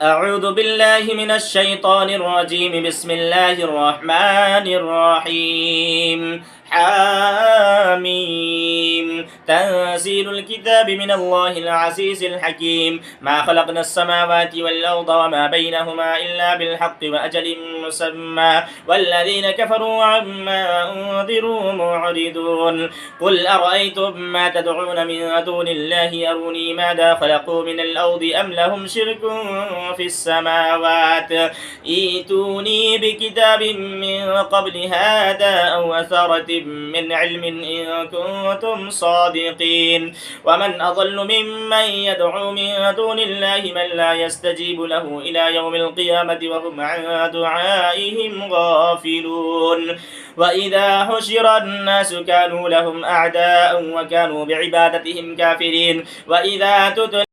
أعوذ بالله من الشيطان الرجيم. بسم الله الرحمن الرحيم. حاميم. تنزيل الكتاب من الله العزيز الحكيم. ما خلقنا السماوات والأرض وما بينهما إلا بالحق وأجل مسمى والذين كفروا عما أنذروا معرضون. قل أرأيتم ما تدعون من دون الله أروني ماذا خلقوا من الأرض أم لهم شرك في السماوات. ائتوني بكتاب من قبل هذا أو أثرة من علم إن كنتم صادقين. ومن أضل ممن يدعو من دون الله من لا يستجيب له إلى يوم القيامة وهم عن دعائهم غافلون. وإذا حشر الناس كانوا لهم أعداء وكانوا بعبادتهم كافرين. وإذا تتلى